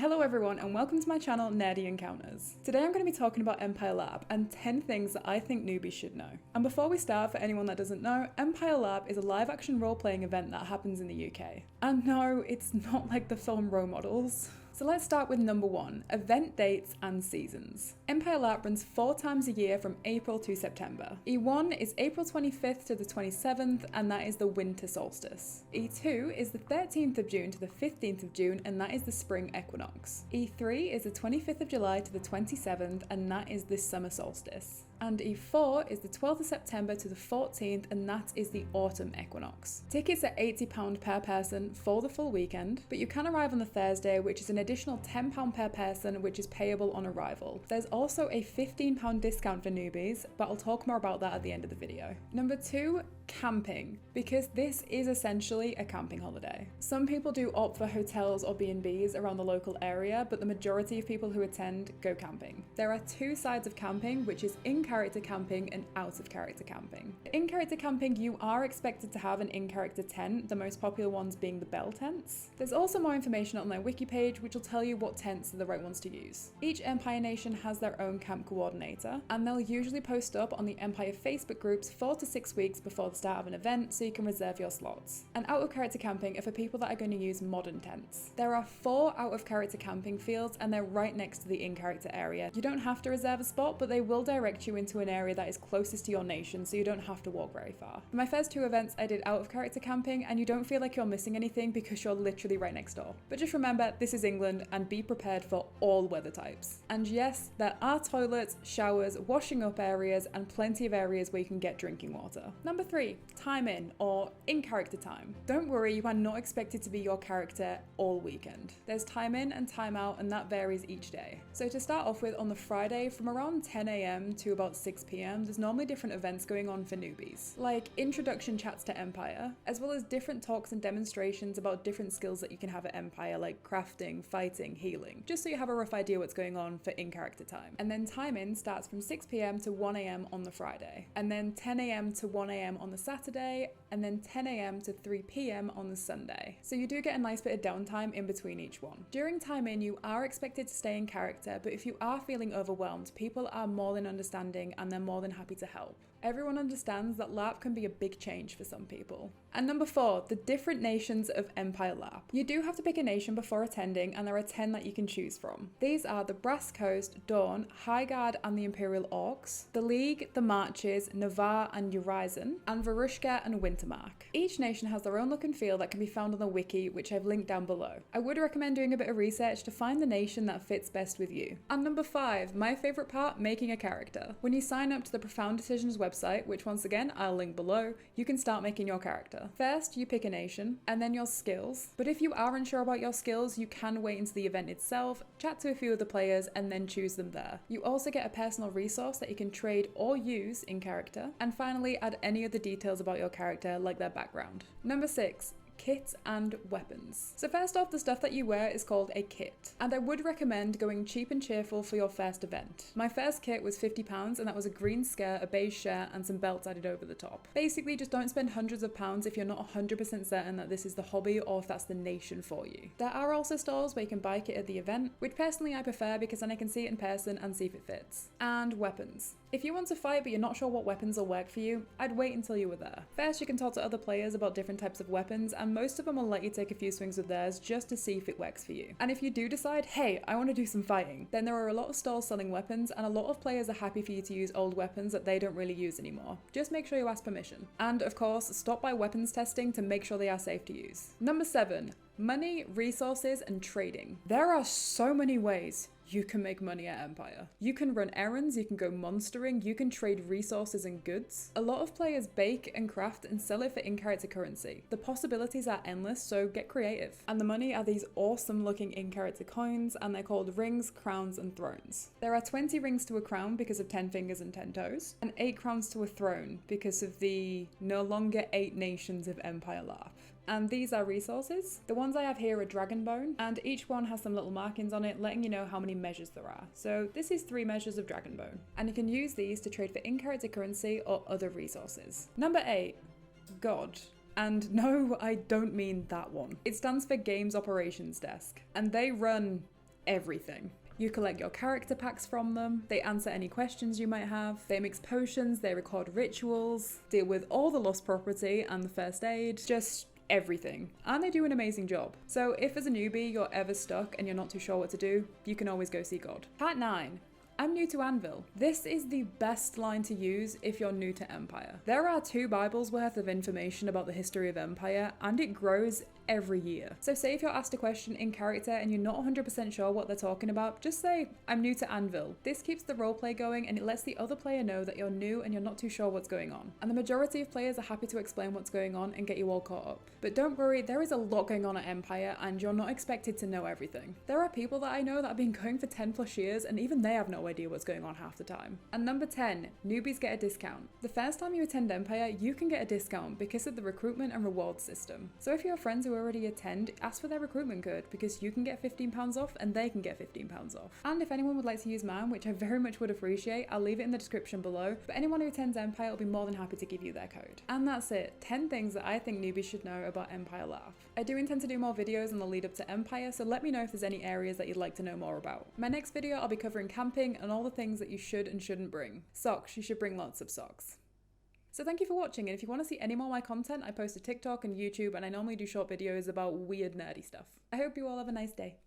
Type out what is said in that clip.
Hello everyone and welcome to my channel Nerdy Encounters. Today I'm going to be talking about Empire Lab and 10 things that I think newbies should know. And before we start, for anyone that doesn't know, Empire Lab is a live action role-playing event that happens in the UK. And no, it's not like the film Role Models. So let's start with number 1, event dates and seasons. Empire Lab runs 4 times a year from April to September. E1 is April 25th to the 27th and that is the winter solstice. E2 is the 13th of June to the 15th of June and that is the spring equinox. E3 is the 25th of July to the 27th and that is the summer solstice. And E4 is the 12th of September to the 14th and that is the autumn equinox. Tickets are £80 per person for the full weekend, but you can arrive on the Thursday, which is an additional £10 per person, which is payable on arrival. There's also a £15 discount for newbies, but I'll talk more about that at the end of the video. Number 2, camping, because this is essentially a camping holiday. Some people do opt for hotels or B&Bs around the local area, but the majority of people who attend go camping. There are 2 sides of camping, which is in-character camping and out-of-character camping. In-character camping, you are expected to have an in-character tent, the most popular ones being the bell tents. There's also more information on their wiki page, which will tell you what tents are the right ones to use. Each Empire Nation has their own camp coordinator, and they'll usually post up on the Empire Facebook groups 4 to 6 weeks before the start of an event so you can reserve your slots. And out of character camping are for people that are going to use modern tents. There are 4 out of character camping fields and they're right next to the in-character area. You don't have to reserve a spot, but they will direct you into an area that is closest to your nation so you don't have to walk very far. For my first 2 events I did out of character camping and you don't feel like you're missing anything because you're literally right next door. But just remember, this is England and be prepared for all weather types. And yes, there are toilets, showers, washing up areas and plenty of areas where you can get drinking water. Number 3, time in or in-character time. Don't worry, you are not expected to be your character all weekend. There's time in and time out and that varies each day. So to start off with, on the Friday from around 10 AM to about 6 PM, there's normally different events going on for newbies, like introduction chats to Empire, as well as different talks and demonstrations about different skills that you can have at Empire, like crafting, fighting, healing, just so you have a rough idea what's going on for in-character time. And then time in starts from 6 PM to 1 AM on the Friday, and then 10 AM to 1 AM on the Saturday, and then 10 AM to 3 PM on the Sunday. So you do get a nice bit of downtime in between each one. During time in, you are expected to stay in character, but if you are feeling overwhelmed, people are more than understanding and they're more than happy to help. Everyone understands that LARP can be a big change for some people. And number 4, the different nations of Empire LARP. You do have to pick a nation before attending and there are 10 that you can choose from. These are the Brass Coast, Dawn, Highguard and the Imperial Orcs, the League, the Marches, Navarre and Urizen, and Varushka and Wintermark. Each nation has their own look and feel that can be found on the wiki, which I've linked down below. I would recommend doing a bit of research to find the nation that fits best with you. And number 5, my favourite part, making a character. When you sign up to the Profound Decisions website, which once again I'll link below, you can start making your character. First, you pick a nation, and then your skills. But if you are unsure about your skills, you can wait until the event itself, chat to a few of the players, and then choose them there. You also get a personal resource that you can trade or use in character. And finally, add any other details about your character, like their background. Number 6, kits and weapons. So first off, the stuff that you wear is called a kit, and I would recommend going cheap and cheerful for your first event. My first kit was £50 and that was a green skirt, a beige shirt and some belts added over the top. Basically, just don't spend hundreds of pounds if you're not 100% certain that this is the hobby or if that's the nation for you. There are also stores where you can buy kit at the event, which personally I prefer because then I can see it in person and see if it fits. And weapons. If you want to fight but you're not sure what weapons will work for you, I'd wait until you were there. First, you can talk to other players about different types of weapons and most of them will let you take a few swings with theirs just to see if it works for you. And if you do decide, hey, I want to do some fighting, then there are a lot of stores selling weapons and a lot of players are happy for you to use old weapons that they don't really use anymore. Just make sure you ask permission. And of course, stop by weapons testing to make sure they are safe to use. Number 7, money, resources, and trading. There are so many ways you can make money at Empire. You can run errands, you can go monstering, you can trade resources and goods. A lot of players bake and craft and sell it for in-character currency. The possibilities are endless, so get creative. And the money are these awesome looking in-character coins, and they're called rings, crowns, and thrones. There are 20 rings to a crown because of 10 fingers and 10 toes, and 8 crowns to a throne because of the no longer 8 nations of Empire LARP. And these are resources. The ones I have here are dragon bone, and each one has some little markings on it letting you know how many measures there are. So this is 3 measures of dragon bone, and you can use these to trade for in-character currency or other resources. Number 8, God. And no, I don't mean that one. It stands for Games Operations Desk, and they run everything. You collect your character packs from them, they answer any questions you might have, they mix potions, they record rituals, deal with all the lost property and the first aid, just everything. And they do an amazing job. So if as a newbie you're ever stuck and you're not too sure what to do, you can always go see God. Part 9. I'm new to Anvil. This is the best line to use if you're new to Empire. There are 2 Bibles worth of information about the history of Empire, and it grows every year. So say if you're asked a question in character and you're not 100% sure what they're talking about, just say, I'm new to Anvil. This keeps the roleplay going and it lets the other player know that you're new and you're not too sure what's going on. And the majority of players are happy to explain what's going on and get you all caught up. But don't worry, there is a lot going on at Empire and you're not expected to know everything. There are people that I know that have been going for 10 plus years and even they have no idea what's going on half the time. And number 10, newbies get a discount. The first time you attend Empire, you can get a discount because of the recruitment and reward system. So if you have friends who already attend, ask for their recruitment code because you can get £15 off and they can get £15 off. And if anyone would like to use mine, which I very much would appreciate, I'll leave it in the description below, but anyone who attends Empire will be more than happy to give you their code. And that's it, 10 things that I think newbies should know about Empire Lab. I do intend to do more videos on the lead up to Empire, so let me know if there's any areas that you'd like to know more about. My next video I'll be covering camping and all the things that you should and shouldn't bring. Socks, you should bring lots of socks. So thank you for watching, and if you want to see any more of my content, I post to TikTok and YouTube, and I normally do short videos about weird nerdy stuff. I hope you all have a nice day.